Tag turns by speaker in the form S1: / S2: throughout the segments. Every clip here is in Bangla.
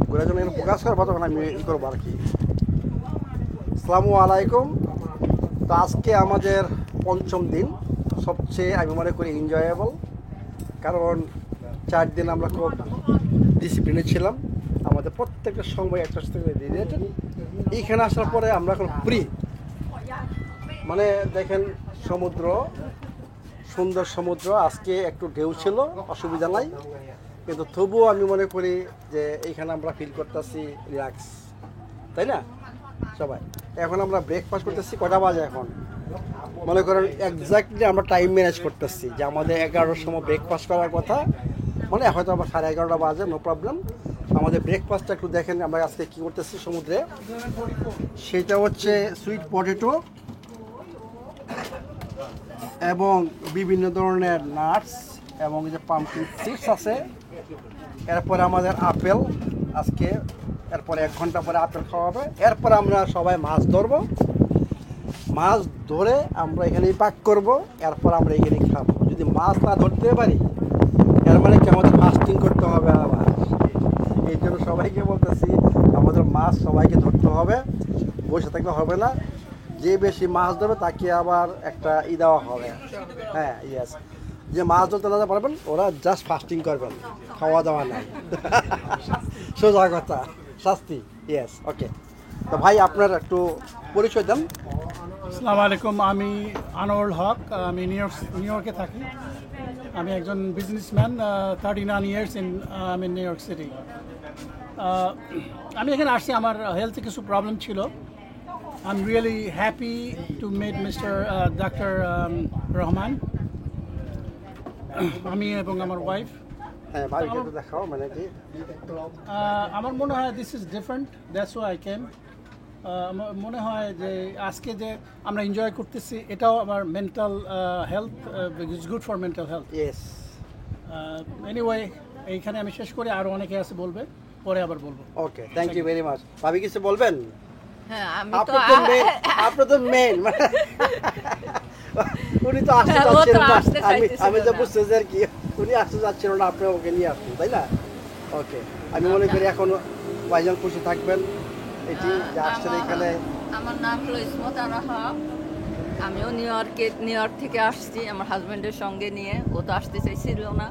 S1: ঘুরে জন্য এখানে প্রকাশ করবো তখন আমি ই করবো আর কি। আসসালামু আলাইকুম। তো আজকে আমাদের পঞ্চম দিন, সবচেয়ে আমি মনে করি এনজয়েবল, কারণ 4 দিন আমরা খুব ডিসিপ্লিনে ছিলাম। আমাদের প্রত্যেকটা সময় একটা সাথে রিলেটেড। এইখানে আসার পরে আমরা এখন ফ্রি, মানে দেখেন সমুদ্র, সুন্দর সমুদ্র। আজকে একটু ঢেউ ছিল, অসুবিধা নাই, কিন্তু তবুও আমি মনে করি যে এইখানে আমরা ফিল করতেছি রিল্যাক্স, তাই না সবাই? এখন আমরা ব্রেকফাস্ট করতেছি, কটা বাজে এখন মনে করেন এক্স্যাক্টলি আমরা টাইম ম্যানেজ করতেছি যে আমাদের 11টার সময় ব্রেকফাস্ট করার কথা, মানে হয়তো আবার 11:30 বাজে, নো প্রবলেম। আমাদের ব্রেকফাস্টটা একটু দেখেন আমরা আজকে কী করতেছি সমুদ্রে। সেটা হচ্ছে সুইট পটেটো এবং বিভিন্ন ধরনের নাটস এবং যে পাম্পকিন সিডস আছে। এরপরে আমাদের আপেল আজকে, এরপরে 1 ঘন্টা পরে আপেল খাওয়া হবে। এরপরে আমরা সবাই মাছ ধরবো, মাছ ধরে আমরা এখানেই পাক করব, এরপর আমরা এখানেই খাবো। যদি মাছ না ধরতে পারি এর মানে কি আমাদের ফাস্টিং করতে হবে আবার। এই জন্য সবাইকে বলতেছি আমাদের মাছ সবাইকে ধরতে হবে, বসে থাকলে হবে না। যে বেশি মাছ ধরবে তাকে আবার একটা দেওয়া হবে। হ্যাঁ, ইয়েস, যে মাছ ধরতে না পারবেন ওরা জাস্ট ফাস্টিং করবেন, খাওয়া দাওয়া নাই। সোজা কথা, শাস্তি। ইয়েস, ওকে। তো ভাই আপনার একটু পরিচয় দেন।
S2: আসসালামু আলাইকুম, আমি আনোয়ারুল হক, আমি নিউ ইয়র্কে থাকি। আমি একজন বিজনেসম্যান, 39 ইয়ার্স আমি নিউ ইয়র্ক সিটি। আমি এখানে আসছি, আমার হেলথে কিছু প্রবলেম ছিল। I am really happy to meet mister doctor Rahman, আমি এবং আমার ওয়াইফ।
S1: হ্যাঁ ভাই, একটু দেখাও, মানে কি
S2: আমার মনে হয় this is different, that's why I came. আমার মনে হয় যে আজকে যে আমরা এনজয় করতেছি এটাও আমার mental health, is good for mental health.
S1: Yes.
S2: Anyway, এইখানে আমি শেষ করি, আরও অনেকে আছে বলবে, পরে আবার বলবো।
S1: ওকে, থ্যাংক ইউ ভেরি মাচ। ভাবি কিছু বলবেন?
S3: হ্যাঁ,
S1: আপনি তো মেন, উনি তো আসতে চাচ্ছেন না। আমি তো বুঝতে যে আর কি উনি আসতে চাচ্ছিল না, আপনি ওকে নিয়ে আসুন, তাই না? ওকে, আমি মনে করি এখন ভাইজান খুশি থাকবেন এটি যে আসছেন এখানে।
S3: আমার নাম হলো ইসমত আরা হক। আমিও নিউ ইয়র্ক থেকে আসছি আমার হাজবেন্ডের সঙ্গে নিয়ে। ও তো আসতে চাইছিল না,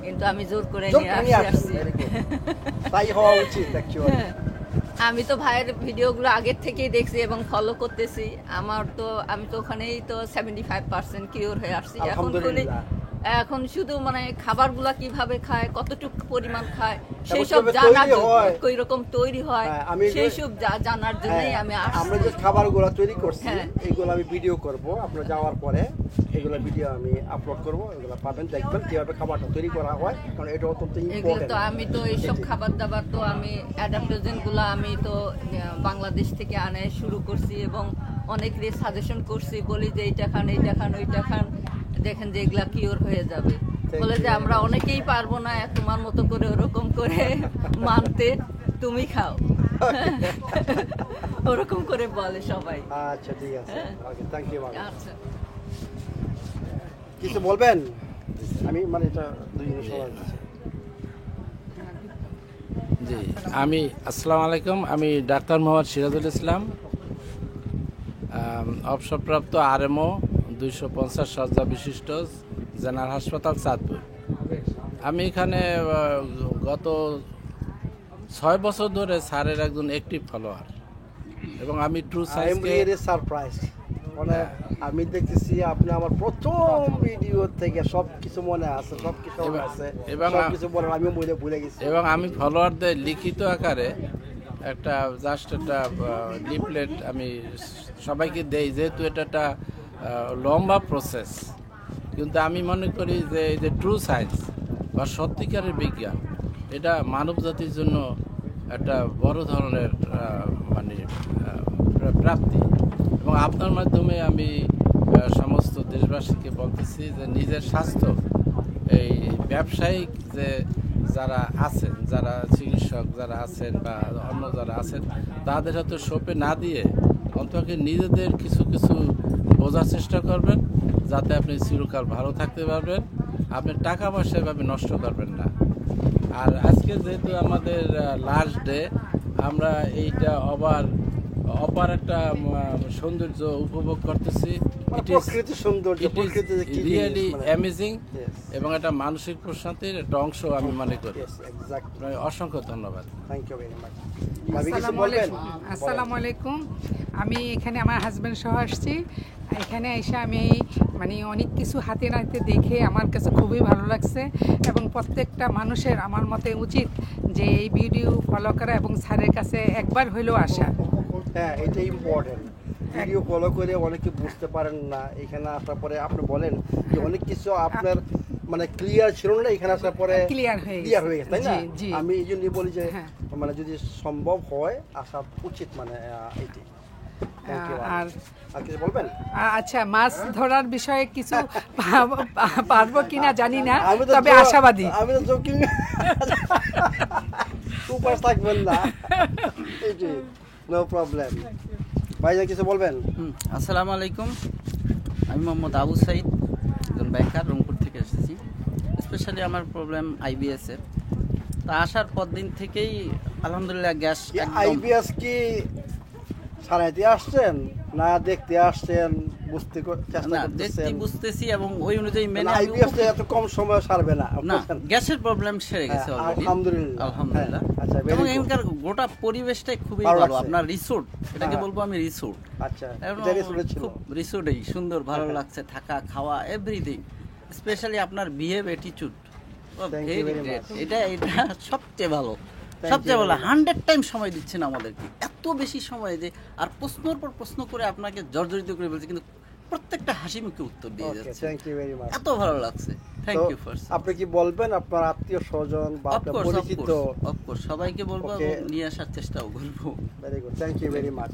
S3: কিন্তু আমি জোর করে নিয়ে আসছি।
S1: তাই হওয়া উচিত অ্যাকচুয়ালি।
S3: আমি তো ভাইয়ের ভিডিওগুলো আগের থেকেই দেখছি এবং ফলো করতেছি। আমি তো ওখানেই তো 75% কিওর হয়ে আসছি। এখন শুধু মানে খাবারগুলা কিভাবে খায়, কতটুকু পরিমাণ খায়, সেই সব জানার জন্য, কই রকম তৈরি হয় সেই সব জানার জন্যই আমি আসছি।
S1: আমরা যে খাবারগুলো তৈরি করছি এইগুলো আমি ভিডিও করব, আপনারা যাওয়ার পরে এগুলো ভিডিও আমি আপলোড করব, এগুলো পাবেন, দেখবেন কিভাবে খাবারটা তৈরি করা হয়, কারণ এটা অত্যন্ত ইম্পর্টেন্ট।
S3: তো আমি তো এইসব খাবার দাবার তো আমি অ্যাডাপ্টোজেনগুলো আমি তো বাংলাদেশ থেকে আনা শুরু করছি এবং অনেকেরই সাজেশন করছি, বলি যে এইটা খান, এইটা খান, ওইটা খান, দেখেন যে এগুলা কিওর হয়ে যাবে। বলে যে আমরা অনেকেই পারবো না তোমার মতো করে ওরকম করে মানতে, তুমি খাও, ওরকম করে বলে সবাই।
S1: আচ্ছা, ঠিক আছে, ওকে, থ্যাংক ইউ।
S3: আচ্ছা,
S1: কিছু বলবেন? আমি মানে এটা দুই মিনিট সময় দিচ্ছি।
S4: জি, আমি আসসালামু আলাইকুম, আমি ডাক্তার মোহাম্মদ সিরাজুল ইসলাম, অবসরপ্রাপ্ত আরএমও, 250 শয্যা বিশিষ্ট জেনারেল হাসপাতাল, চাঁদপুর। আমি এখানে গত 6 বছর ধরে স্যারের একজন অ্যাক্টিভ ফলোয়ার এবং আমি ট্রু সায়েন্সকে
S1: সারপ্রাইজ, মানে আমি দেখতেছি আপনি আমার প্রথম ভিডিও থেকে সব কিছু মনে আছে, সব কিছু আছে এবং কিছু বলেন আমি ভুলে গেছি।
S4: এবং আমি ফলোয়ারদের লিখিত আকারে একটা জাস্ট একটা লিফলেট আমি সবাইকে দেই, যেহেতু এটা একটা লম্বা প্রসেস, কিন্তু আমি মনে করি যে এই যে ট্রু সায়েন্স বা সত্যিকারের বিজ্ঞান, এটা মানব জাতির জন্য একটা বড় ধরনের মানে প্রাপ্তি। এবং আপনার মাধ্যমে আমি সমস্ত দেশবাসীকে বলতেছি যে নিজের স্বাস্থ্য, এই ব্যবসায়িক যে যারা আছেন, যারা চিকিৎসক যারা আছেন বা অন্য যারা আছেন, তাদের হয়তো শোপে না দিয়ে অন্তত নিজেদের কিছু কিছু বোঝার চেষ্টা করবেন, যাতে আপনি চিরকাল ভালো থাকতে পারবেন। আপনি টাকা পয়সা এভাবে নষ্ট করবেন না। আর আজকে যেহেতু আমাদের লাস্ট ডে, আমরা এইটা অপার একটা সৌন্দর্য উপভোগ করতেছি।
S1: প্রকৃতি সৌন্দর্য, প্রকৃতি যে কি
S4: রিয়েলি
S1: জিনিস,
S4: অ্যামেজিং,
S1: Yes.
S4: এবং একটা মানসিক প্রশান্তির একটা অংশ আমি মনে করি।
S1: Yes, exactly.
S4: আপনাকে অসংখ্য ধন্যবাদ।
S1: Thank you very much. ভাবি কিছু
S5: আসসালামু
S1: বলবেন?
S5: আলাইকুম। আসসালামু আলাইকুম। আমি এখানে আমার হাজব্যান্ড সহ আসছি। এখানে এসে আমি মানে অনেক কিছু হাতে নাতে দেখে আমার কাছে খুবই ভালো লাগছে, এবং প্রত্যেকটা মানুষের আমার মতে উচিত যে এই ভিডিও ফলো করা এবং স্যারের কাছে একবার হইলেও আসা।
S1: হ্যাঁ, এটা ইম্পর্টেন্ট। ভিডিও ফলো করে অনেকে বুঝতে পারেন না, এখানে আসার পরে আপনি বলেন যে অনেক কিছু আপনার মানে ক্লিয়ার ছিল না, এখানে আসার পরে
S5: ক্লিয়ার হয়ে
S1: গেছে, তাই না?
S5: জি, জি।
S1: আমি এই জন্যই বলি যে
S5: হ্যাঁ।
S1: মানে যদি সম্ভব হয় আসা উচিত, মানে এটি। Thank you.
S5: আর
S1: আর কিছু বলবেন?
S5: আচ্ছা, মাছ ধরার বিষয়ে কিছু পারবো কিনা জানি না,
S1: আমি তো
S5: তবে আশাবাদী।
S1: আমি তো জোকিং সুপার থাকবেন না, এটি নো প্রবলেম। ভাইজান কিছু বলবেন?
S6: আসসালামু আলাইকুম, আমি মোহাম্মদ আবু সাইদ, একজন ব্যাংকার, রংপুর থেকে এসেছি। স্পেশালি আমার প্রবলেম আইবিএসের। তা আসার পর দিন থেকেই আলহামদুলিল্লাহ গ্যাস একদম
S1: আইবিএস কি সারাইতে আসছেন না দেখতে আসছেন, বুঝতে চেষ্টা
S6: না,
S1: করতেছেন?
S6: দেখতে বুঝতেছি এবং ওই অনুযায়ী মেনে আমি
S1: আইবিএস এত কম সময় সারবে না,
S6: না,
S1: বুঝছেন?
S6: গ্যাসের প্রবলেম সেরে গেছে
S1: হ্যাঁ,
S6: অলরেডি,
S1: আলহামদুলিল্লাহ।
S6: আলহামদুলিল্লাহ।
S1: হ্যাঁ, আচ্ছা, very
S6: এবং
S1: good.
S6: এখানকার গোটা পরিবেশটাই খুবই
S1: ভালো
S6: ভালো।
S1: লাগছে।
S6: আপনার রিসোর্ট, এটাকে
S1: হ্যাঁ।
S6: বলবো আমি রিসোর্ট।
S1: আচ্ছা,
S6: এবং
S1: এটা রিসোর্টে ছিল।
S6: খুব রিসোর্টেই সুন্দর, ভালো
S1: হ্যাঁ।
S6: লাগছে, থাকা খাওয়া এভরিথিং। স্পেশালি আপনার behave attitude,
S1: Thank you very much.
S6: এটা সবচেয়ে ভালো,
S1: Thank
S6: সবচেয়ে
S1: you
S6: ভালো।
S1: very much.
S6: 100 টাইম সময় দিচ্ছেন আমাদেরকে, এত বেশি সময় যে, আর প্রশ্নের পর প্রশ্ন করে আপনাকে জর্জরিত করে বলছে, কিন্তু প্রত্যেকটা হাসি মুখে উত্তর দিয়ে
S1: Okay,
S6: যাচ্ছে।
S1: thank you very much.
S6: এত ভালো লাগছে। থ্যাংক
S1: তো
S6: ইউ ফার্স্ট।
S1: আপনি কি বলবেন আপনার আত্মীয় স্বজন বা আপনার পরিচিত?
S6: অফকোর্স সবাইকে বলবো
S1: Okay.
S6: এবং নিয়ে আসার চেষ্টাও করবো।
S1: Very good, thank you very much.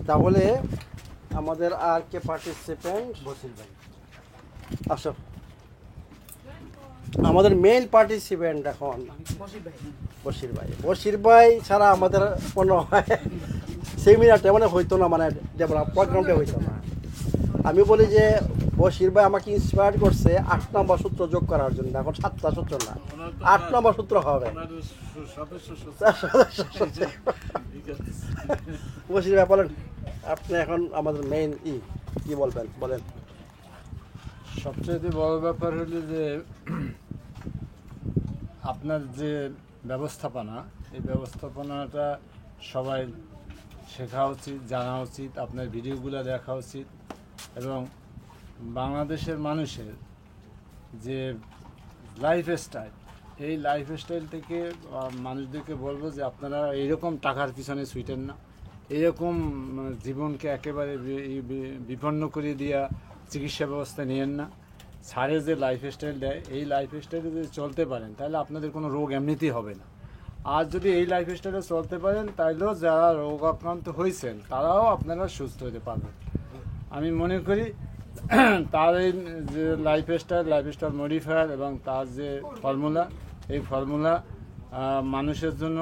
S1: তাহলে আমাদের আর কে পার্টিসিপেন্ট? বসির ভাই, আসো। আমাদের মেইন পার্টিসিপেন্ট এখন বশির ভাই ছাড়া আমাদের কোনো সেমিনারটা মানে হইতো না, মানে প্রোগ্রামটা হইতো না। আমি বলি যে বশির ভাই আমাকে ইন্সপায়ার করছে 8 নম্বর সূত্র যোগ করার জন্য। এখন 7টা সূত্র না, 8 নম্বর সূত্র হবে। বশির ভাই বলেন, আপনি এখন আমাদের মেইন কি বলবেন, বলেন।
S7: সবচেয়ে বড় ব্যাপার হলো যে আপনার যে ব্যবস্থাপনা, এই ব্যবস্থাপনাটা সবাই শেখা উচিত, জানা উচিত, আপনার ভিডিওগুলো দেখা উচিত। এবং বাংলাদেশের মানুষের যে লাইফস্টাইল, এই লাইফস্টাইল থেকে মানুষদেরকে বলবো যে আপনারা এইরকম টাকার পিছনে ছুটেন না, এইরকম জীবনকে একেবারে বিপন্ন করে দিয়া চিকিৎসা ব্যবস্থা নিয়েন না। স্যারে যে লাইফস্টাইল দেয়, এই লাইফস্টাইলে যদি চলতে পারেন তাহলে আপনাদের কোনো রোগ এমনিতেই হবে না। আর যদি এই লাইফস্টাইলে চলতে পারেন তাহলেও যারা রোগ আক্রান্ত হয়েছেন তারাও আপনারা সুস্থ হতে পারবেন। আমি মনে করি তার এই যে লাইফস্টাইল মডিফায়ার এবং তার যে ফর্মুলা, এই ফর্মুলা মানুষের জন্য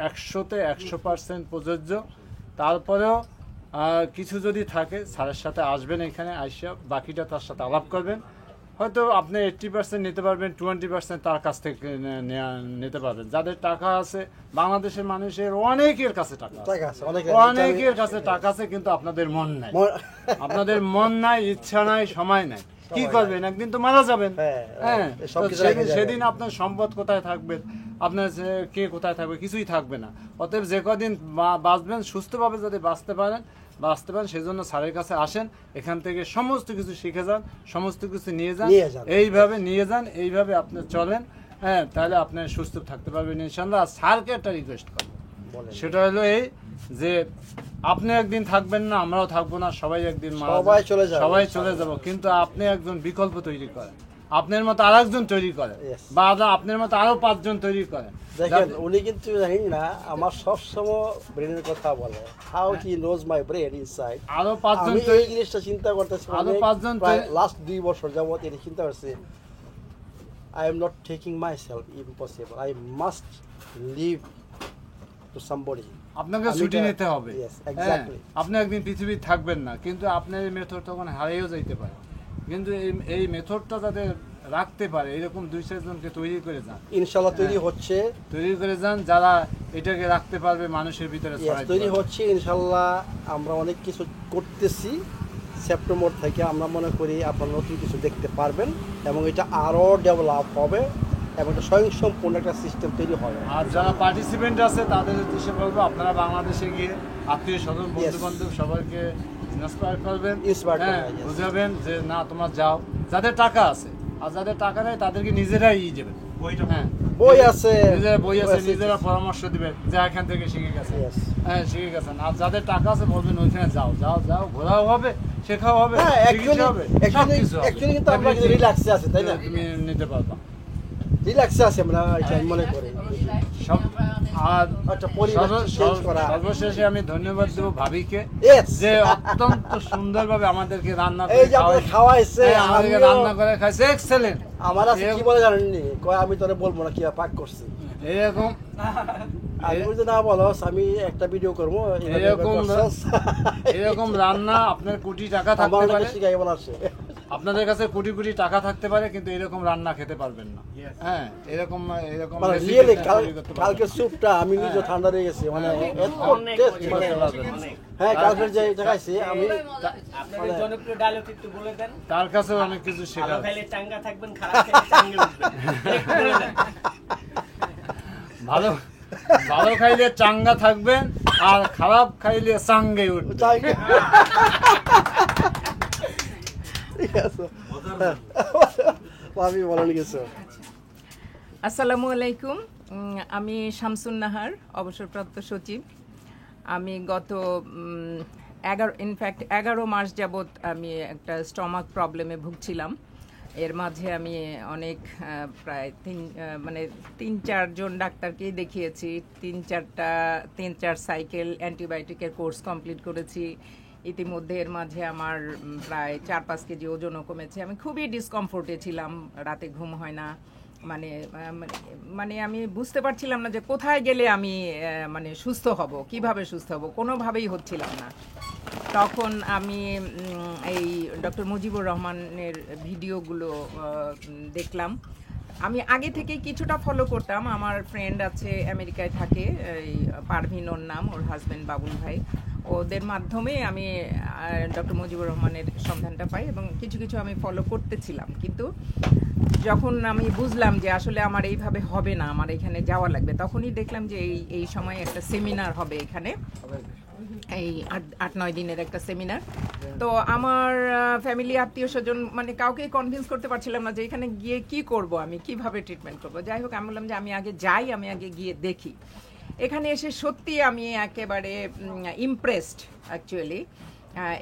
S7: 100তে 100% প্রযোজ্য। তারপরেও কিছু যদি থাকে স্যারের সাথে আসবেন, এখানে আইসা বাকিটা তার সাথে আলাপ করবেন। হয়তো আপনি 80% নিতে পারবেন, 20% তার কাছ থেকে নিতে পারবেন। যাদের টাকা আছে, বাংলাদেশের মানুষের অনেকের কাছে টাকা আছে, অনেকের কাছে টাকা আছে, কিন্তু আপনাদের মন নাই। আপনাদের মন নাই, ইচ্ছা নাই, সময় নাই। কি করবেন? একদিন তো মারা যাবেন। হ্যাঁ, সেদিন আপনার সম্পদ কোথায় থাকবে, আপনার কে কোথায় থাকবে, কিছুই থাকবে না। অতএব যে কদিন বাঁচবেন, সুস্থভাবে যদি বাঁচতে পারেন, সেজন্য স্যারের কাছে আসেন, এখান থেকে সমস্ত কিছু শিখে যান, সমস্ত কিছু নিয়ে যান, এইভাবে আপনি চলেন। হ্যাঁ, তাহলে আপনি সুস্থ থাকতে পারবেন ইনশাআল্লাহ। আর স্যারকে একটা রিকোয়েস্ট করবো, সেটা হলো এই যে আপনি একদিন থাকবেন না, আমরাও থাকবো না, সবাই একদিন সবাই চলে যাব, কিন্তু আপনি একজন বিকল্প তৈরি করেন, আপনার মতো আর একজন তৈরি করেন, বা আপনার মতো আরো 5 জন তৈরি করেন।
S1: দেখেন, উনি কিন্তু জানেন না আমার সবসময় ব্রেনের কথা বলে, how he knows my brain inside.
S7: আরো 5 জন
S1: এই জিনিসটা চিন্তা করতেছি,
S7: আরো 5 জন
S1: লাস্ট 2 বছর যাবত এই চিন্তা করছি, I am not taking myself impossible, I must live to somebody.
S7: আপনাকে ছুটি নিতে হবে।
S1: Yes, exactly.
S7: আপনি একদিন পৃথিবী থাকবেন না, কিন্তু আপনার এই মেথড তখন হারিয়েও যাইতে পারে। কিন্তু এই মেথডটা যাতে রাখতে পারে এরকম 2-4 জনকে তৈরি করে যান,
S1: ইনশাল্লাহ তৈরি হচ্ছে,
S7: তৈরি করে যান যারা এটাকে রাখতে পারবে মানুষের ভিতরে ছড়াইতে
S1: তৈরি
S7: পারবে।
S1: হচ্ছে ইনশাল্লাহ। আমরা অনেক কিছু করতেছি, সেপ্টেম্বর থেকে আমরা মনে করি আপনারা নতুন কিছু দেখতে পারবেন এবং এটা আরও ডেভেলপ হবে এবং একটা স্বয়ংসম্পূর্ণ একটা সিস্টেম তৈরি হবে।
S7: আর যারা পার্টিসিপেন্ট আছে তাদের উদ্দেশ্যে বলবো আপনারা বাংলাদেশে গিয়ে আত্মীয় স্বজন বন্ধু বান্ধব সবাইকে ইন্সপায়ার করবেন,
S1: Inspire করবেন, yes.
S7: বুঝাবেন যে না তোমরা যাও, যাদের টাকা আছে, আর যাদের টাকা নেই তাদেরকে নিজেরাই যাবেন, হ্যাঁ
S1: বই আছে,
S7: নিজেরা বই আছে, নিজেরা পরামর্শ দিবেন যে এখান থেকে শিখে গেছে,
S1: Yes.
S7: হ্যাঁ শিখে গেছেন। আর যাদের টাকা আছে বলবেন ওইখানে যাও যাও যাও, ঘোরাও হবে, শেখাও হবে,
S1: হ্যাঁ,
S7: চিকিৎসা হবে, সবকিছু হবে।
S1: actually কিন্তু আমরা রিল্যাক্সে আছি, তাই না?
S7: তুমি নিতে পারবা
S1: রিল্যাক্সে আছি আমরা, এটা আমি মনে করি।
S7: সব। আর
S1: একটা পরিবেশ চেঞ্জ করা।
S7: সর্বশেষে আমি ধন্যবাদ দেবো ভাবিকে
S1: Yes.
S7: যে অত্যন্ত সুন্দরভাবে আমাদেরকে রান্না
S1: এই যে আপনার খাওয়াইছে,
S7: আমাদেরকে
S1: আমিও-
S7: রান্না করে খাইছে, এক্সেলেন্ট।
S1: আমার আছে কি বলে জানেননি, কয় আমি তোরে বলবো না কিভাবে পাক করছি।
S7: এরকম
S1: আমি বলতে না বলস, আমি একটা ভিডিও করবো,
S7: এরকম রান্না আপনার কোটি টাকা
S1: আমার
S7: থাকতে
S1: অনেকে
S7: পারে,
S1: শিখাই বলাছে।
S7: আপনাদের কাছে কোটি কোটি টাকা থাকতে পারে, কিন্তু এরকম রান্না খেতে পারবেন না। হ্যাঁ এরকম এরকম
S1: মানে
S7: recipe
S1: রিয়েলি
S7: তৈরি করতে পারবেন
S1: কালকে স্যুপটা আমি নিজে ঠান্ডা রয়ে গেছি, মানে এত টেস্ট, মানে হ্যাঁ কালকে যে দেখাইছি আমি,
S8: আপনাদের জনপ্রিয় ডায়লগ একটু বলে দেন।
S7: তার কাছেও অনেক কিছু
S8: ভালো
S7: শেখার।
S8: খাইলে চাঙ্গা থাকবেন, খারাপ খাইলে চাঙ্গে উঠবেন। একটু বলে দেন।
S7: ভালো ভালো খাইলে চাঙ্গা থাকবেন আর খারাপ খাইলে চাঙ্গে উঠবেন।
S1: ঠিক আছে, আমি বলেন কিছু।
S9: আসসালামু আলাইকুম। আমি শামসুন নাহার, অবসরপ্রাপ্ত সচিব। আমি গত 11 মাস যাবৎ আমি একটা স্টমাক প্রবলেমে ভুগছিলাম। এর মাঝে আমি অনেক প্রায় 3-4 জন ডাক্তারকেই দেখিয়েছি, 3-4 সাইকেল অ্যান্টিবায়োটিকের কোর্স কমপ্লিট করেছি। ইতিমধ্যে এর মাঝে আমার প্রায় 4-5 কেজি ওজনও কমেছে। আমি খুবই ডিসকমফোর্টে ছিলাম, রাতে ঘুম হয় না, মানে আমি বুঝতে পারছিলাম না যে কোথায় গেলে আমি মানে সুস্থ হব, কিভাবে সুস্থ হব, কোনোভাবেই হচ্ছিলাম না। তখন আমি এই ডক্টর মুজিবুর রহমানের ভিডিওগুলো দেখলাম। আমি আগে থেকে কিছুটা ফলো করতাম, আমার ফ্রেন্ড আছে আমেরিকায় থাকে, এই পারভিন ওর নাম, ওর হাজব্যান্ড বাবুল ভাই, ওদের মাধ্যমে আমি ডক্টর মুজিবুর রহমানের সন্ধানটা পাই এবং কিছু কিছু আমি ফলো করতেছিলাম। কিন্তু যখন আমি বুঝলাম যে আসলে আমার এইভাবে হবে না, আমার এখানে যাওয়া লাগবে, তখনই দেখলাম যে এই সময় একটা সেমিনার হবে এখানে, এই 8-9 দিনের একটা সেমিনার। তো আমার ফ্যামিলি আত্মীয় স্বজন মানে কাউকে কনভিন্স করতে পারছিলাম না যে এখানে গিয়ে কি করব, আমি কিভাবে ট্রিটমেন্ট করব। যাই হোক আমি বললাম যে আমি আগে যাই, আমি আগে গিয়ে দেখি। এখানে এসে সত্যি আমি একেবারে ইমপ্রেসড অ্যাকচুয়ালি।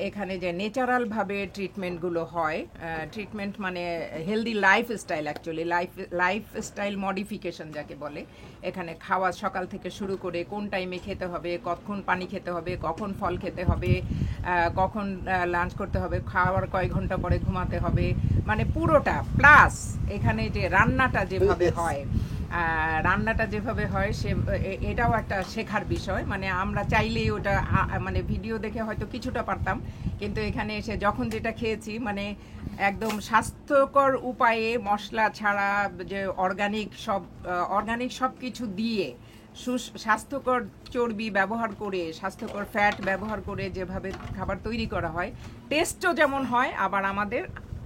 S9: এখানে যে ন্যাচারালভাবে ট্রিটমেন্টগুলো হয়, ট্রিটমেন্ট মানে healthy lifestyle, actually lifestyle modification যাকে বলে। এখানে খাওয়া সকাল থেকে শুরু করে কোন টাইমে খেতে হবে, কখন পানি খেতে হবে, কখন ফল খেতে হবে, কখন লাঞ্চ করতে হবে, খাওয়ার কয়েক ঘন্টা পরে ঘুমাতে হবে, মানে পুরোটা। প্লাস এখানে যে রান্নাটা যেভাবে হয়, সে এটাও একটা শেখার বিষয়। মানে আমরা চাইলেই ওটা মানে ভিডিও দেখে হয়তো কিছুটা পারতাম, কিন্তু এখানে এসে যখন যেটা খেয়েছি মানে একদম স্বাস্থ্যকর উপায়ে, মশলা ছাড়া, যে অর্গানিক সব কিছু দিয়ে স্বাস্থ্যকর চর্বি ব্যবহার করে, স্বাস্থ্যকর ফ্যাট ব্যবহার করে যেভাবে খাবার তৈরি করা হয়, টেস্টও যেমন হয়। আবার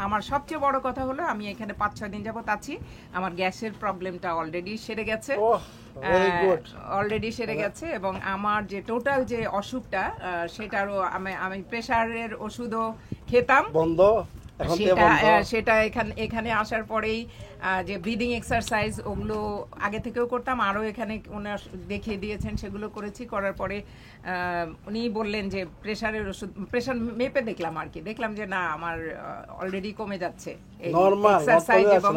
S9: আমার সবচেয়ে বড় কথা হলো আমি এখানে 5-6 দিন যাবত আছি, আমার গ্যাসের প্রবলেমটা অলরেডি সেরে গেছে, এবং আমার যে টোটাল যে অসুখটা সেটারও আমি প্রেশারের ওষুধও খেতাম
S1: বন্ধ,
S9: সেটা এখানে আসার পরেই যে ব্রিদিং এক্সারসাইজ ওগুলো আগে থেকেও করতাম, আরও এখানে ওনার দেখিয়ে দিয়েছেন, সেগুলো করেছি। করার পরে উনি বললেন যে প্রেশারের ওষুধ, প্রেশার মেপে দেখলাম আর কি, দেখলাম যে না আমার অলরেডি কমে যাচ্ছে এক্সারসাইজ, এবং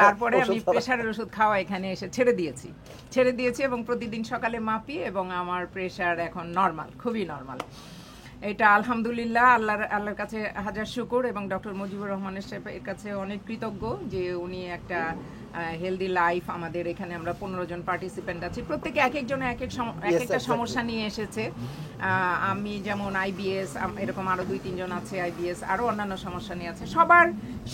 S9: তারপরে আমি প্রেশারের ওষুধ খাওয়া এখানে এসে ছেড়ে দিয়েছি এবং প্রতিদিন সকালে মাপি এবং আমার প্রেশার এখন নর্মাল, খুবই নর্মাল। এটা আলহামদুলিল্লাহ, আল্লাহর কাছে হাজার শুকর এবং ডক্টর মুজিবুর রহমানের সাহেবের কাছে অনেক কৃতজ্ঞ যে উনি একটা হেলদি লাইফ। আমাদের এখানে আমরা 15 জন পার্টিসিপেন্ট আছি, প্রত্যেকে এক একজন এক একটা
S1: exactly.
S9: সমস্যা নিয়ে এসেছে। আমি যেমন আইবিএস, এরকম আরো 2-3 জন আছে আইবিএস, আরো অন্যান্য সমস্যা নিয়ে আছে।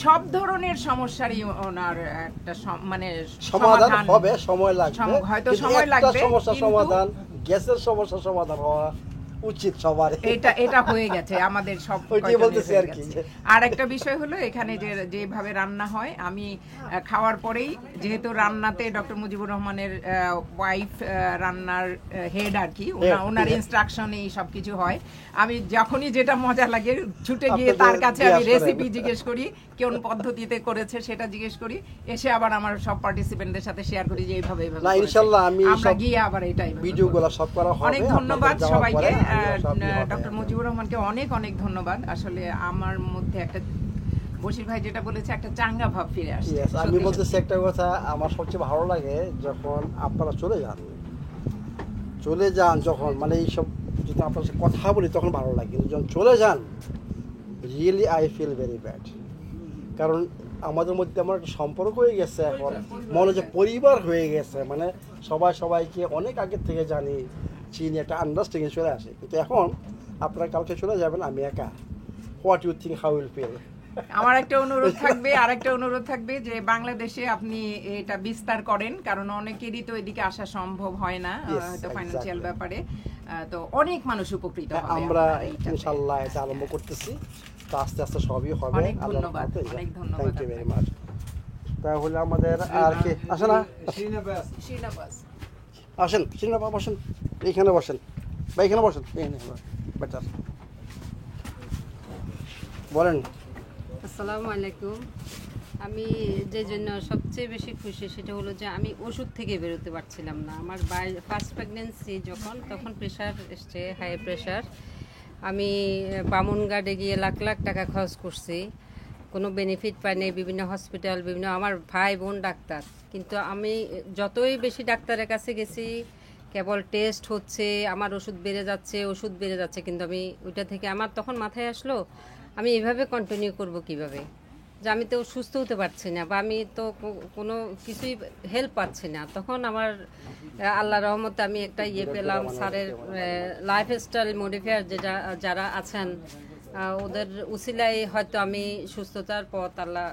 S9: সব ধরনের সমস্যারই ওনার একটা মানে
S1: সমাধান হবে, সময় লাগবে,
S9: হয়তো
S1: কিন্তু
S9: সময়
S1: একটা
S9: লাগবে,
S1: সমস্যা
S9: কিন্তু
S1: সমাধান, গ্যাসের সমস্যা সমাধান হওয়া উচিত সবার।
S9: এটা হয়ে গেছে আমাদের সব
S1: ওইটাই বলতেছি আর কি।
S9: আর একটা বিষয় হলো এখানে যেভাবে রান্না হয়, আমি খাওয়ার পরেই, যেহেতু রান্নাতে ডক্টর মুজিবুর রহমানের ওয়াইফ রান্নার হেড আর কি, ওনার ইনস্ট্রাকশনেই সবকিছু হয়। আমি যখনই যেটা মজা লাগে ছুটে গিয়ে তার কাছে আমি রেসিপি জিজ্ঞেস করি, কোন পদ্ধতিতে করেছে সেটা জিজ্ঞেস করি, এসে আবার আমার সব পার্টিসিপেন্টদের সাথে শেয়ার করি যে এইভাবে
S1: না ইনশাআল্লাহ আমি
S9: আমরা গিয়ে আবার এটাই
S1: ভিডিওগুলো সব করা হবে।
S9: অনেক ধন্যবাদ সবাইকে।
S1: হবে।
S9: ডক্টর মুজিবুর রহমানকে অনেক অনেক ধন্যবাদ। আসলে আমার মধ্যে একটা, বশির ভাই যেটা বলেছে, একটা চাঙ্গা ভাব ফিরে আসছে।
S1: আমি বলতেছি একটা কথা, আমার সবচেয়ে ভালো লাগে যখন আপনারা চলে যান যখন, মানে এইসব যদি আপনার সাথে কথা বলি তখন ভালো লাগে, কিন্তু যখন চলে যান really I feel very bad. কারণ আমাদের মধ্যে আমার একটা সম্পর্ক হয়ে গেছে, এখন মনে যে পরিবার হয়ে গেছে, মানে সবাইকে অনেক আগের থেকে জানি, চিনি, একটা আন্ডারস্ট্যান্ডিং চলে আসে। কিন্তু এখন আপনারা কালকে চলে যাবেন, আমি একা। What you think, how will feel?
S9: আমার একটা অনুরোধ থাকবে যে বাংলাদেশে আপনি এটা বিস্তার করেন, কারণ অনেকেরই তো এদিকে আসা সম্ভব হয় না, তো ফাইন্যান্সিয়াল ব্যাপারে, তো অনেক মানুষ উপকৃত হবে।
S1: আমরা ইনশাআল্লাহ এটা আরম্ভ করতেছি, তো আস্তে আস্তে সবই হবে।
S9: অনেক ধন্যবাদ।
S1: Thank you very much. তাহলে আমাদের আর কি আসে না, আসেন শ্রীনাথ বসেন, এইখানে বসেন বা এখানে বসেন, বেটার বলেন।
S10: আসসালামু আলাইকুম। আমি যে জন্য সবচেয়ে বেশি খুশি সেটা হলো যে আমি ওষুধ থেকে বেরোতে পারছিলাম না। আমার ফার্স্ট প্রেগনেন্সি তখন প্রেশার এসছে, হাই প্রেশার। আমি বামুনগার্ডে গিয়ে লাখ লাখ টাকা খরচ করছি, কোনো বেনিফিট পাইনি। বিভিন্ন হসপিটাল, আমার ভাই বোন ডাক্তার, কিন্তু আমি যতই বেশি ডাক্তারের কাছে গেছি কেবল টেস্ট হচ্ছে, আমার ওষুধ বেড়ে যাচ্ছে, কিন্তু আমি ওইটা থেকে আমার তখন মাথায় আসলো আমি এভাবে কন্টিনিউ করব কিভাবে, যে আমি তো সুস্থ হতে পারছি না, বা আমি তো কোনো কিছুই হেল্প পাচ্ছি না। তখন আমার আল্লাহ রহমতে আমি একটা পেলাম, স্যারের লাইফস্টাইল মডিফায়ার যারা আছেন ওদের উসিলায় হয়তো আমি সুস্থতার পথ আল্লাহ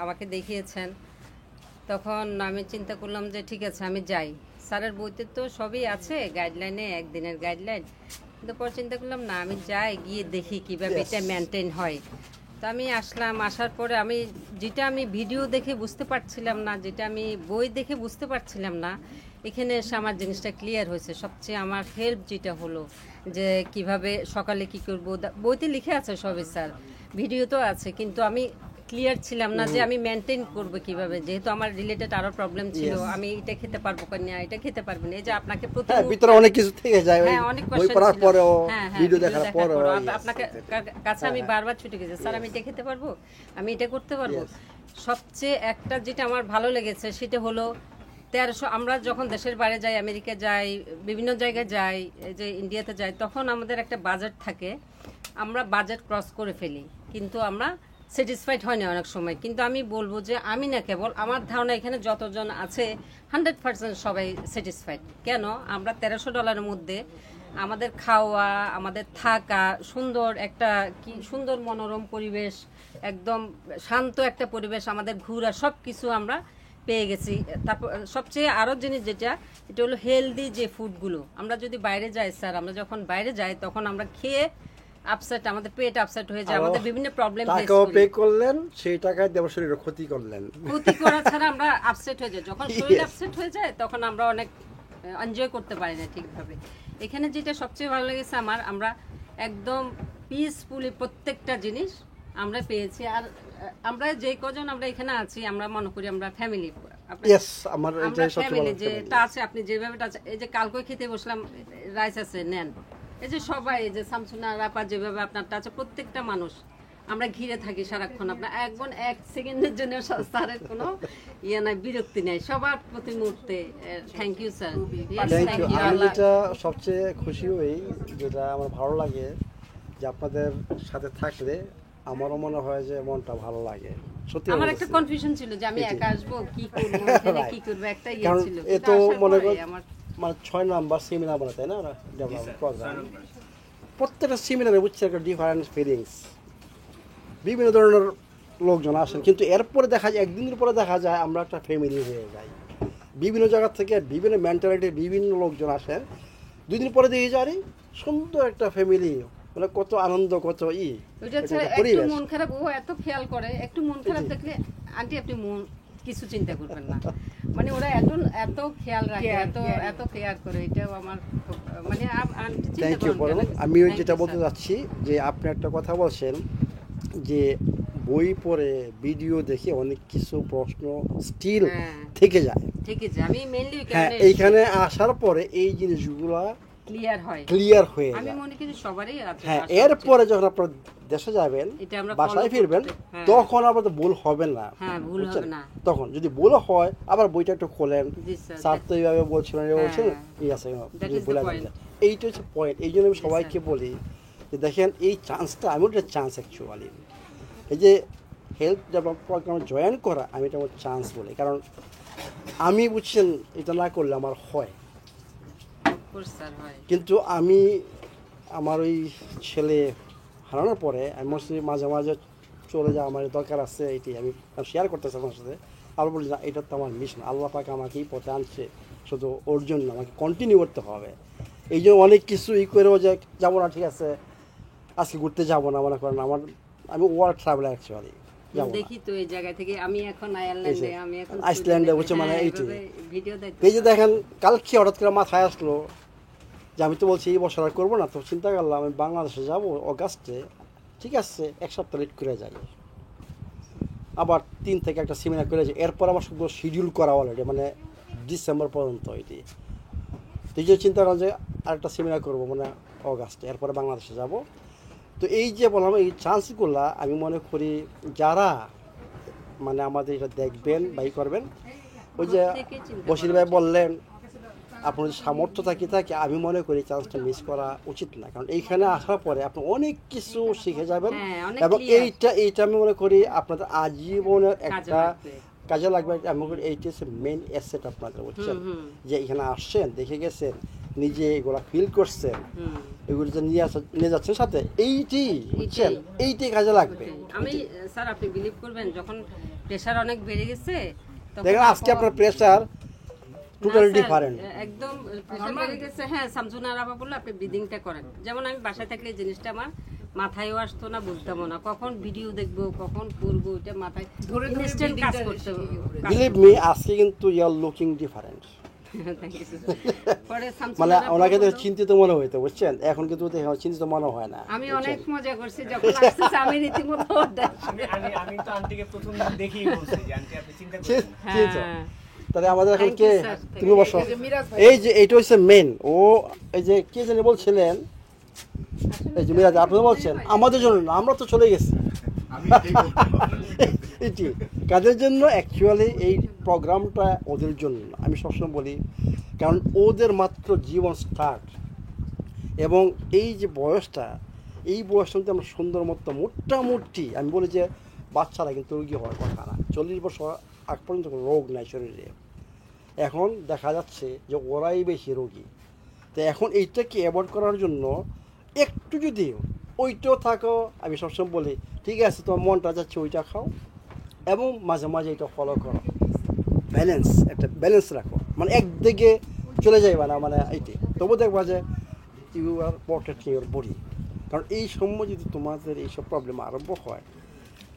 S10: আমাকে দেখিয়েছেন। তখন আমি চিন্তা করলাম যে ঠিক আছে আমি যাই, স্যারের বইতে তো সবই আছে গাইডলাইনে, একদিনের গাইডলাইন, কিন্তু পরে চিন্তা করলাম না আমি যাই, গিয়ে দেখি কীভাবে এটা মেনটেন হয়। তো আমি আসলাম, আসার পরে যেটা আমি ভিডিও দেখে বুঝতে পারছিলাম না, যেটা আমি বই দেখে বুঝতে পারছিলাম না, এখানে এসে আমার জিনিসটা ক্লিয়ার হয়েছে। সবচেয়ে আমার হেল্প যেটা হলো যে কিভাবে সকালে কি করব, বইতে লিখে আছে সবই স্যার, ভিডিও তো আছে, কিন্তু আমি ক্লিয়ার ছিলাম না যে আমি মেনটেন করব কিভাবে, যেহেতু আমার রিলেটেড আরো প্রবলেম ছিল, আমি এটা খেতে পারবো কিনা, এটা খেতে পারবো না, এই যে আপনাকে
S1: ভিতরে অনেক কিছু থেকে যায়,
S10: অনেক
S1: বই পড়ার পরেও ভিডিও দেখার পরেও
S10: আপনাকে কাছে আমি বারবার ছুটে গেছি, স্যার আমি এটা খেতে পারবো, আমি এটা করতে পারবো। সবচেয়ে একটা যেটা আমার ভালো লেগেছে সেটা হলো 1300, আমরা যখন দেশের বাইরে যাই, আমেরিকা যাই, বিভিন্ন জায়গায় যাই, যে ইন্ডিয়াতে যাই, তখন আমাদের একটা বাজেট থাকে, আমরা বাজেট ক্রস করে ফেলি, কিন্তু আমরা স্যাটিসফাইড হয় না অনেক সময়। কিন্তু আমি বলবো যে আমি না, কেবল আমার ধারণা এখানে যতজন আছে 100% সবাই স্যাটিসফাইড। কেন? আমরা $1300 মধ্যে আমাদের খাওয়া, আমাদের থাকা, সুন্দর একটা সুন্দর মনোরম পরিবেশ, একদম শান্ত একটা পরিবেশ, আমাদের ঘোরা, সব কিছু আমরা পেয়ে গেছি। তারপর সবচেয়ে আরও জিনিস যেটা, এটা হলো হেলদি যে ফুডগুলো। আমরা যদি বাইরে যাই স্যার, আমরা যখন বাইরে যাই তখন আমরা খেয়ে আপসেট, আমাদের পেট আপসেট হয়ে যায়, আমাদের বিভিন্ন প্রবলেম ফেস করি।
S1: পে করলেন, সেই টাকায় দেব শরীরে ক্ষতি করলেন,
S10: ক্ষতি করা ছাড়া আমরা আপসেট হয়ে যাই। যখন শরীর আপসেট হয়ে যায় তখন আমরা অনেক এনজয় করতে পারি না ঠিকভাবে। এখানে যেটা সবচেয়ে ভালো লেগেছে আমার, আমরা একদম পিসফুলি প্রত্যেকটা জিনিস আমরা পেয়েছি। আর আমরা যে কজন আমরা এখানে আছি, আমরা মনে করি আমরা ফ্যামিলি, যেটা আছে আপনি যেভাবে আছে, এই যে কালকে খেতে বসলাম, রাইস আছে নেন, এই যে সবাই, এই যে শামসুনা রাপা যেভাবে আপনারটা আছে, প্রত্যেকটা মানুষ আমরা ঘিরে থাকি সারাক্ষণ। আপনার এক সেকেন্ডের জন্য স্যারের কোনো নাই, বিরক্তি নেই, সবার প্রতি মুহূর্তে। Thank you sir.
S1: আমি যেটা সবচেয়ে খুশি হই, যেটা আমার ভালো লাগে, যে আপনাদের সাথে থাকলে আমারও মনে হয় যে মনটা ভালো লাগে। সত্যি
S10: আমার
S1: বলতেছি।
S10: একটা কনফিউশন ছিল যে আমি
S1: এটাই।
S10: একা আসবো কি করবো এখানে কি করবো একটা ইয়ে
S1: কারণ
S10: ছিল
S1: এ
S10: কিন্তু
S1: তো
S10: আসার
S1: মনে
S10: পরে
S1: কর
S10: আমার
S1: মানে 6 নাম্বার সেমিনার বানাতে তাই না ওরা ডেভেলপমেন্ট প্রোগ্রাম প্রত্যেকটা সেমিনারে বুঝছে একটা ডিফারেন্ট ফিলিংস বিভিন্ন ধরনের লোকজন আসেন কিন্তু এরপরে দেখা যায় একদিনের পরে দেখা যায় আমরা একটা ফ্যামিলি হয়ে যাই বিভিন্ন জায়গা থেকে বিভিন্ন মেন্টালিটির বিভিন্ন লোকজন আসেন 2 দিন পরে দেখে যাই সুন্দর একটা ফ্যামিলি মানে কত আনন্দ কত
S10: ওইটা ছাড়া
S1: একটা
S10: একটু
S1: পরিবেশ
S10: মন খারাপ ও এত খেয়াল করে একটু মন খারাপ দেখলে আন্টি আপনি মন কিছু চিন্তা করবেন না মানে ওরা এত খেয়াল রাখে এত কেয়ার করে এটাও আমার খুব মানে আন্টি চিন্তা
S1: থ্যাংক ইউ
S10: করেন
S1: বলুন আমি ওই যেটা বলতে যাচ্ছি যে আপনি একটা কথা বলছেন যে বই পড়ে ভিডিও দেখে অনেক কিছু প্রশ্ন স্টিল
S10: হ্যাঁ।
S1: থেকে যায়
S10: ঠিক আছে আমি মেইনলি
S1: হ্যাঁ এইখানে আসার পরে এই জিনিসগুলো
S10: ক্লিয়ার হয়
S1: ক্লিয়ার হয়ে
S10: আমি
S1: যায়
S10: মনে করি সবারই আছে
S1: হ্যাঁ
S10: আসা
S1: এরপরে যখন আপনার দেশে যাবেন
S10: এটা আমরা
S1: বাসায়
S10: follow
S1: ফিরবেন
S10: করতে- হ্যাঁ।
S1: তখন আবার তো ভুল হবে না
S10: হ্যাঁ, ভুল
S1: বুঝছেন?
S10: হবে না।
S1: তখন যদি ভুল হয় আবার বইটা একটু খোলেন
S10: জি, স্যার।
S1: স্যার তো এইভাবে বলছিলেন
S10: হ্যাঁ,
S1: বলছেন
S10: হ্যাঁ।
S1: এই আছে
S10: That is the
S1: ভুলে
S10: point.
S1: গেছে। এইটা হচ্ছে পয়েন্ট এই জন্য আমি সবাইকে বলি যে দেখেন এই চান্সটা আমি ওটা চান্স অ্যাকচুয়ালি এই যে হেলথ ডেভেলপ প্রোগ্রামে জয়েন করা আমি এটা আমার চান্স বলি কারণ আমি বুঝছেন এটা না করলে আমার হয়
S10: অফকোর্স স্যার হয়
S1: কিন্তু আমি আমার ওই ছেলে হারানোর পরে আমি মনে মাঝে মাঝে চলে যাওয়া আমার দরকার আছে এটি আমি শেয়ার করতেছি আমার সাথে আর বলি না এটা তো আমার মিশন আল্লাহ পাক আমাকে এই পথে আনছে শুধু ওর জন্য আমাকে কন্টিনিউ করতে হবে এই জন্য অনেক কিছু করেও যে যাবো না ঠিক আছে আজকে ঘুরতে যাবো না মনে করেন আমার আমি ওয়ার্ল্ড ট্রাভেলার অ্যাকচুয়ালি যাবো না।
S10: দেখি তো এই জায়গা থেকে আমি এখন আয়ারল্যান্ডে আমি এখন
S1: আইসল্যান্ডে হচ্ছে মানে এইটি
S10: ভিডিও দেখতে
S1: এই যে দেখেন কালকে হঠাৎ করে মাথায় আসলো যে আমি তো বলছি এই বছর আর করবো না তো চিন্তা করলাম আমি বাংলাদেশে যাবো অগাস্টে ঠিক আছে 1 সপ্তাহ লেট করে যাই আবার 3 থেকে একটা সেমিনার করে যাই এরপর আমার শুধু শিডিউল করা অলরেডি মানে ডিসেম্বর পর্যন্ত এটি তো এই যে চিন্তা করলাম যে আরেকটা সেমিনার করবো মানে অগাস্টে এরপরে বাংলাদেশে যাব তো এই যে বললাম এই চান্সগুলো আমি মনে করি যারা মানে আমাদের এটা দেখবেন বাই করবেন ওই যে
S10: প্রত্যেকে চিন্তা
S1: বশির ভাই বললেন আপনার সামর্থ্য থাকে আমি মনে করি চান্সটা মিস করা উচিত না কারণ এইখানে আসার পরে আপনি অনেক কিছু শিখে যাবেন
S10: হ্যাঁ, অনেক
S1: এবং
S10: clear।
S1: এইটা আমি মনে করি আপনাদের আজীবনের একটা
S10: লাগবে।
S1: কাজে লাগবে আমি মনে করি এইটা হচ্ছে মেন অ্যাসেট আপনাদের বুঝছেন যে এখানে আসছেন দেখে গেছেন নিজে এগুলা ফিল করছেন এগুলো যে নিয়ে যাচ্ছেন সাথে এইটি বুঝছেন এইটাই কাজে লাগবে
S10: আমি স্যার আপনি বিলিভ করবেন যখন প্রেসার অনেক বেড়ে গেছে তখন
S1: দেখেন আজকে আপনার প্রেশার টোটালি
S10: না, স্যার,
S1: ডিফারেন্ট
S10: একদম প্রেসার বেড়ে গেছে হ্যাঁ সামসুনা রাবা বললো আপনি ব্রিদিংটা করেন যেমন আমি বাসায় থাকলে এই জিনিসটা আমার মাথায়ও আসতো না বুঝতামও না কখন ভিডিও দেখবো কখন করবো ওইটা মাথায় ইনস্ট্যান্ট কাজ করতে
S1: বিলিভ মি আজকে কিন্তু you are looking different
S10: thank you পরে সামসুনা
S1: মানে
S10: রাবা
S1: ওনাকে তো
S10: বললো,
S1: চিন্তিত মনে হইতো বুঝছেন এখন কিন্তু চিন্তিত মনে হয় না
S10: আমি অনেক মজা করছি যখন আসতেছে আমি রীতিমতো
S8: আমি তো আন্টিকে প্রথম দিন দেখেই বলছি যে আন্টি আপনি চিন্তা করবেন
S1: চিন্তিত
S10: হ্যাঁ
S1: তাহলে আমাদের এখন
S10: Thank
S1: কে
S10: you, sir.
S1: তুমি বসো এই যে এইটা হচ্ছে মেন ও এই যে কে জানি বলছিলেন এই যে মিরাজ আপনি বলছেন আমাদের জন্য না আমরা তো চলে গেছি এটি কাদের জন্য অ্যাকচুয়ালি এই প্রোগ্রামটা ওদের জন্য আমি সবসময় বলি কারণ ওদের মাত্র জীবন স্টার্ট এবং এই যে বয়সটা এই বয়সটা কিন্তু আমরা সুন্দর মতো মোটামুটি আমি বলি যে বাচ্চারা কিন্তু রোগী হওয়ার কথা না 40 বছর আগ পর্যন্ত কোনো রোগ নাই শরীরে এখন দেখা যাচ্ছে যে ওরাই বেশি রোগী তো এখন এইটাকে অ্যাভয়েড করার জন্য একটু যদি ওইটাও থাকো আমি সবসময় বলি ঠিক আছে তোমার মনটা যাচ্ছে ওইটা খাও এবং মাঝে মাঝে এটা ফলো করো ব্যালেন্স একটা ব্যালেন্স রাখো মানে একদিকে চলে যাইবা না মানে এইটি তবু দেখবা যে you are protecting your body কারণ এই সময় যদি তোমাদের এইসব প্রবলেম আরম্ভ হয়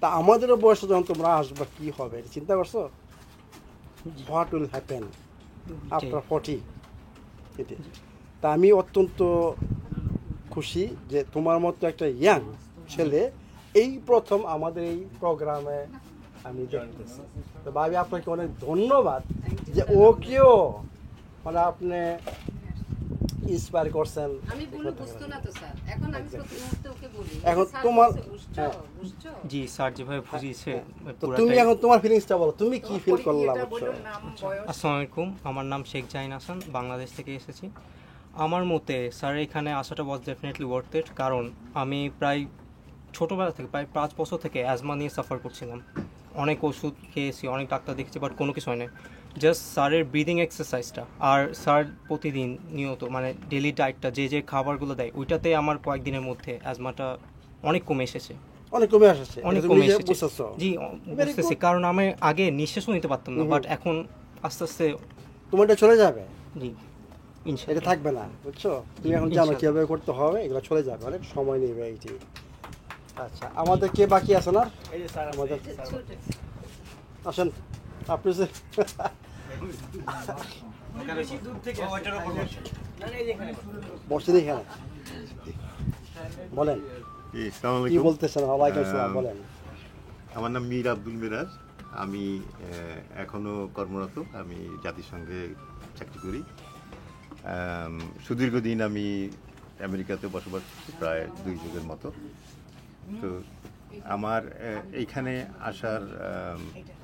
S1: তা আমাদেরও বয়সে যখন তোমরা আসবে কী হবে চিন্তা করছো হোয়াট উইল হ্যাপেন আফটার 40 এটি তা আমি অত্যন্ত খুশি যে তোমার মতো একটা ইয়াং ছেলে এই প্রথম আমাদের এই প্রোগ্রামে আমি দেখতেছি তো ভাবি আপনাকে অনেক ধন্যবাদ যে ওকেও মানে আপনি ইন্সপায়ার করছেন
S10: আমি বলে বুঝতো না তো স্যার এখন আমি প্রতি মুহূর্তে ওকে বলি
S1: এখন
S10: স্যার
S1: তোমার-
S10: বলছে, বুঝছো
S1: হ্যাঁ।
S10: বুঝছো
S8: জি স্যার যেভাবে বুঝিয়েছে
S1: তো তুমি এখন তোমার ফিলিংসটা বলো তুমি কি ফিল করলা বুঝছো
S11: আসসালামু আলাইকুম আমার নাম শেখ জাহিন হাসান বাংলাদেশ থেকে এসেছি আমার মতে স্যার এখানে আসাটা ওয়াজ ডেফিনেটলি ওয়ার্থ ইট কারণ আমি প্রায় ছোটোবেলা থেকে প্রায় 5 বছর থেকে অ্যাজমা নিয়ে সাফার করছিলাম অনেক ওষুধ খেয়েছি, অনেক ডাক্তার দেখেছি, বাট কোনো কিছু হয় না। জাস্ট স্যারের ব্রিদিং এক্সারসাইজটা আর স্যার প্রতিদিন নিয়ত মানে ডেলি ডায়েটটা যে খাবারগুলো দেয় ওইটাতে আমার কয়েকদিনের মধ্যে অ্যাজমাটা অনেক কমে এসেছে।
S1: অনেক কমে আসছে,
S11: অনেক কমে এসেছে। জি বুঝতেছি, কারণ আমি আগে নিঃশ্বাসও নিতে পারতাম না, বাট এখন আস্তে আস্তে
S1: তোমারটা চলে যাবে।
S11: জি
S1: এটা থাকবে না, বুঝছো? তুমি এখন জানো কিভাবে করতে হবে, এগুলো চলে যাবে, অনেক সময় নেবে এইটি। আচ্ছা, আমাদের কে বাকি আছে না? আমাদের আসেন আপনি যে বসে দেখে বলেন কি বলতেছেন। ওয়ালাইকুম আসসালাম, বলেন।
S12: আমার নাম মীর আব্দুল মিরাজ, আমি এখনো কর্মরত, আমি জাতিসংঘে চাকরি করি। সুদীর্ঘদিন আমি আমেরিকাতে বসবাস করছি, প্রায় 2 যুগের মতো। তো আমার এইখানে আসার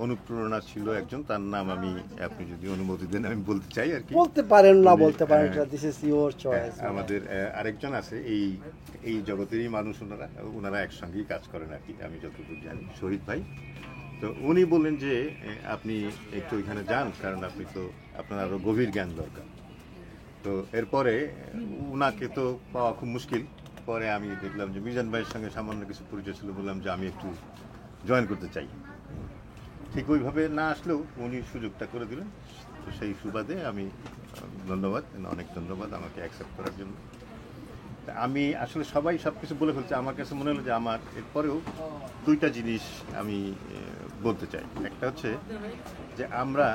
S12: অনুপ্রেরণা ছিল একজন, তার নাম আমি, আপনি যদি অনুমতি দেন আমি বলতে চাই আর কি।
S1: বলতে পারেন, না বলতে পারেন, দিস ইজ ইওর চয়েস।
S12: আমাদের আরেকজন আছে এই জগতেরই মানুষ, ওনারা একসঙ্গেই কাজ করেন আর কি, আমি যতটুকু জানি, শহীদ ভাই। তো উনি বললেন যে আপনি একটু ওইখানে যান, কারণ আপনার আরও গভীর জ্ঞান দরকার। তো এরপরে উনাকে তো পাওয়া খুব মুশকিল। পরে আমি দেখলাম যে মিজান ভাইয়ের সঙ্গে সামান্য কিছু পরিচয় ছিল, বললাম যে আমি একটু জয়েন করতে চাই। ঠিক ওইভাবে না আসলেও উনি সুযোগটা করে দিলেন। তো সেই সুবাদে আমি ধন্যবাদ, অনেক ধন্যবাদ আমাকে অ্যাকসেপ্ট করার জন্য। আমি আসলে সবাই সব কিছু বলে ফেলছে, আমার কাছে মনে হলো যে আমার এরপরেও 2টা জিনিস আমি বলতে চাই। একটা হচ্ছে যে আমরা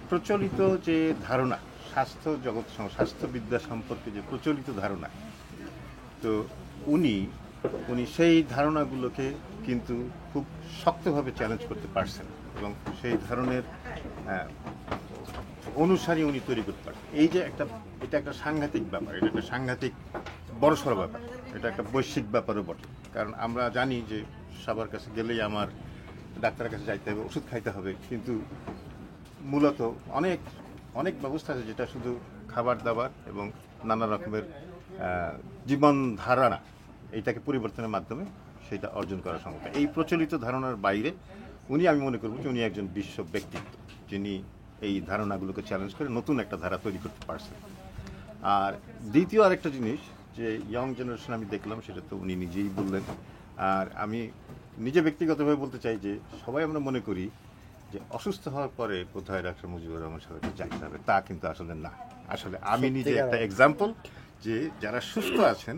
S12: প্রচলিত যে ধারণা, স্বাস্থ্য জগৎ স্বাস্থ্যবিদ্যা সম্পর্কে যে প্রচলিত ধারণা, তো উনি সেই ধারণাগুলোকে কিন্তু খুব শক্তভাবে চ্যালেঞ্জ করতে পারছেন এবং সেই ধরনের অনুসারী উনি তৈরি করতে পারছেন। এই যে এটা একটা সাংঘাতিক ব্যাপার, এটা একটা সাংঘাতিক বড়সড় ব্যাপার, এটা একটা বৈশ্বিক ব্যাপারও বটে। কারণ আমরা জানি যে সবার কাছে গেলেই আমার ডাক্তারের কাছে যাইতে হবে, ওষুধ খাইতে হবে, কিন্তু মূলত অনেক অনেক ব্যবস্থা আছে যেটা শুধু খাবার দাবার এবং নানা রকমের জীবন ধারণা এইটাকে পরিবর্তনের মাধ্যমে সেটা অর্জন করা সম্ভব। এই প্রচলিত ধারণার বাইরে আমি মনে করব যে উনি একজন বিশ্ব ব্যক্তিত্ব, যিনি এই ধারণাগুলোকে চ্যালেঞ্জ করে নতুন একটা ধারা তৈরি করতে পারছেন। আর দ্বিতীয় আরেকটা জিনিস যে ইয়ং জেনারেশন আমি দেখলাম, সেটা তো উনি নিজেই বললেন। আর আমি নিজে ব্যক্তিগতভাবে বলতে চাই যে সবাই আমরা মনে করি যে অসুস্থ হওয়ার পরে কোথায় ডাক্তার মুজিবুর রহমান সাহেবকে যাইতে হবে, তা কিন্তু আসলে না। আসলে আমি নিজে একটা এক্সাম্পল যে যারা সুস্থ আছেন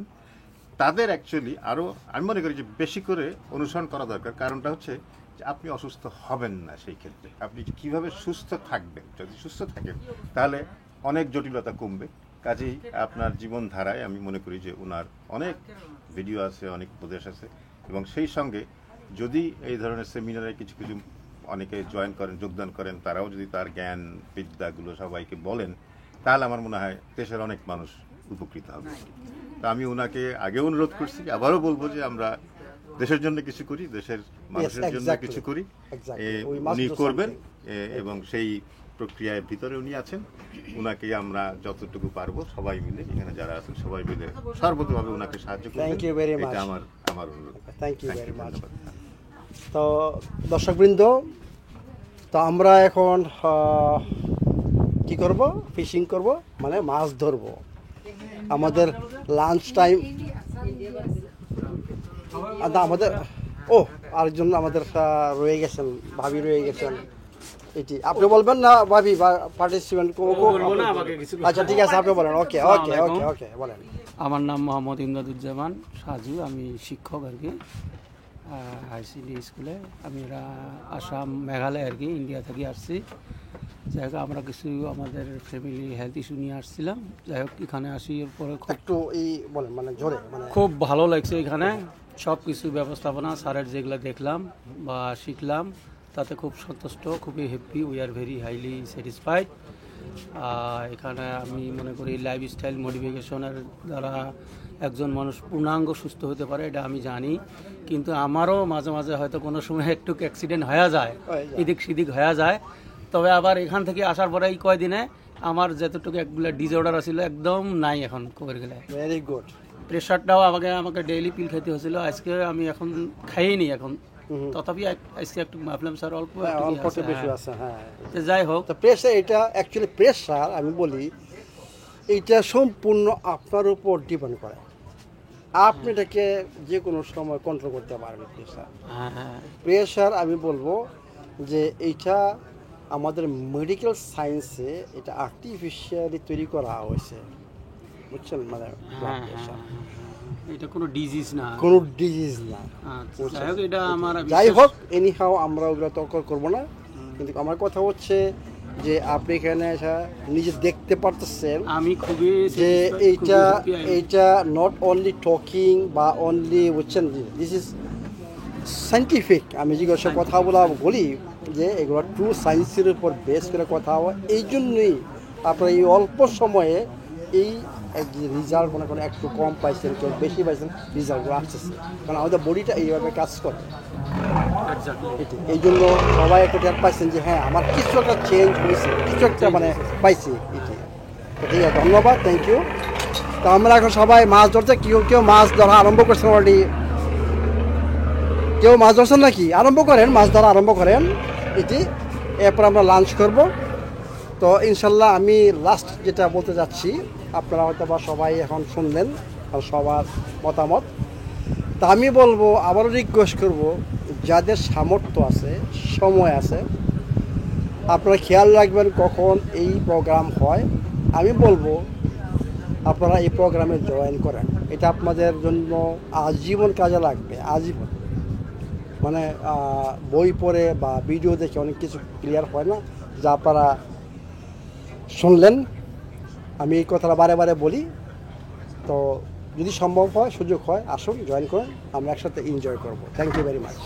S12: তাদের অ্যাকচুয়ালি আরও আমি মনে করি যে বেশি করে অনুসরণ করা দরকার। কারণটা হচ্ছে যে আপনি অসুস্থ হবেন না, সেই ক্ষেত্রে আপনি কিভাবে সুস্থ থাকবেন। যদি সুস্থ থাকেন তাহলে অনেক জটিলতা কমবে। কাজেই আপনার জীবনধারায় আমি মনে করি যে ওনার অনেক ভিডিও আছে, অনেক উপদেশ আছে, এবং সেই সঙ্গে যদি এই ধরনের সেমিনারে কিছু কিছু অনেকে জয়েন করেন, যোগদান করেন, তারাও যদি তার জ্ঞান বিদ্যাগুলো সবাইকে বলেন, তাহলে আমার মনে হয় দেশের অনেক মানুষ উপকৃত হবে। তা আমি ওনাকে আগেও অনুরোধ করছি, আবারও বলবো যে আমরা দেশের জন্য কিছু করি, দেশের মানুষের জন্য কিছু করি, উনি করবেন এবং সেই প্রক্রিয়ার ভিতরে উনি আছেন। উনাকে আমরা যতটুকু পারবো সবাই মিলে, এখানে যারা আছেন সবাই মিলে সর্বতভাবে ওনাকে সাহায্য করবেন, এটা আমার অনুরোধ।
S1: Thank you very much. তো দর্শকবৃন্দ, তো আমরা এখন কি করব? ফিশিং করব, মানে মাছ ধরব। আমাদের লাঞ্চ টাইম, আমাদের আরেকজন আমাদের রয়ে গেছেন, ভাবি রয়ে গেছেন। এটি আপনি বলবেন না ভাবি বা পার্টিসিপেন্ট? আচ্ছা ঠিক আছে, আপনি বলেন। ওকে ওকে ওকে ওকে বলেন।
S13: আমার নাম মোহাম্মদ ইমদাদুজ্জামান সাজু, আমি শিক্ষক আর কি, হাইসিডি স্কুলে। আমি আসাম মেঘালয় আর কি, ইন্ডিয়া থেকে আসছি। যাই হোক, আমরা কিছু আমাদের ফ্যামিলি হেলথ ইস্যু নিয়ে আসছিলাম। যাই হোক, এখানে আসি পরে
S1: একটু বলেন, মানে জোরে, মানে
S13: খুব ভালো লাগছে এখানে সব কিছু ব্যবস্থাপনা, স্যারের যেগুলো দেখলাম বা শিখলাম তাতে খুব সন্তুষ্ট, খুবই happy. We are very highly satisfied. এখানে আমি মনে করি লাইফস্টাইল মডিফিকেশনের দ্বারা একজন মানুষ পূর্ণাঙ্গ সুস্থ হতে পারে, এটা আমি জানি। কিন্তু আমারও মাঝে মাঝে হয়তো কোনো সময় একটু অ্যাক্সিডেন্ট হয়ে যায়, এদিক সেদিক হয়ে যায়। তবে আবার এখান থেকে আসার পরে এই কয়দিনে আমার যতটুকু একগুলো ডিসঅর্ডার ছিল একদম নাই এখন কবে গেলে।
S1: Very good.
S13: প্রেশারটাও আমাকে ডেইলি পিল খেতে হয়েছিল, আজকে আমি এখন খাইনি এখন তথাপি আজকে একটু ভাবলাম স্যার অল্প
S1: অল্প একটু বেশি আছে, হ্যাঁ।
S13: তো যাই হোক,
S1: তো প্রেশার, এটা অ্যাকচুয়ালি প্রেশার আমি বলি এইটা সম্পূর্ণ আপনার উপর ডিপেন্ড করে। আপনি এটাকে যে কোনো সময় কন্ট্রোল করতে পারবেন। প্রেশার আমি বলবো যে এইটা আমাদের মেডিকেল সায়েন্সে এটা আর্টিফিশিয়ালি তৈরি করা হয়েছে, বুঝছেন? মানে
S13: এটা কোনো ডিজিজ না,
S1: কোনো ডিজিজ না।
S13: এটা আমার
S1: যাই হোক, এনিহাও আমরা ওগুলো তর্ক করবো না, কিন্তু আমার কথা হচ্ছে যে আপনি এখানে নিজে দেখতে পারতেছেন
S13: আমি খুবই
S1: যে এইটা নট অনলি টকিং বা অনলি, বুঝছেন, দিস ইজ সাইন্টিফিক। আমি যেগুলো কথা বলি যে এগুলো ট্রু সায়েন্সের উপর বেস করে কথা হয়। এই জন্যই আপনার এই অল্প সময়ে এই রেজাল্ট মনে করেন একটু কম পাইছেন, কেউ বেশি পাইছেন, রেজাল্টগুলো আসতেছে, কারণ আমাদের বডিটা এইভাবে কাজ করে। এই জন্য সবাই একটা টের পাইছেন যে হ্যাঁ আমার কিছু একটা চেঞ্জ হয়েছে, কিছু একটা মানে পাইছি। এটি ঠিক আছে, ধন্যবাদ, থ্যাংক ইউ। তো আমরা এখন সবাই মাছ ধরতে, কেউ মাছ ধরা আরম্ভ করছেন অলরেডি। কেউ মাছ ধরছেন নাকি? আরম্ভ করেন, মাছ ধরা আরম্ভ করেন এটি। এরপর আমরা লাঞ্চ করব। তো ইনশাল্লাহ আমি লাস্ট যেটা বলতে যাচ্ছি, আপনারা হয়তো বা সবাই এখন শুনলেন আর সবার মতামত। তা আমি বলবো, আবারও রিকোয়েস্ট করব, যাদের সামর্থ্য আছে, সময় আছে, আপনারা খেয়াল রাখবেন কখন এই প্রোগ্রাম হয়। আমি বলবো আপনারা এই প্রোগ্রামে জয়েন করেন, এটা আপনাদের জন্য আজীবন কাজে লাগবে, আজীবন। মানে বই পড়ে বা ভিডিও দেখে অনেক কিছু ক্লিয়ার হয় না, যা আপনারা শুনলেন। আমি এই কথাটা বারে বারে বলি। তো যদি সম্ভব হয়, সুযোগ হয়, আসুন, জয়েন করুন, আমরা একসাথে এনজয় করব। Thank you very much.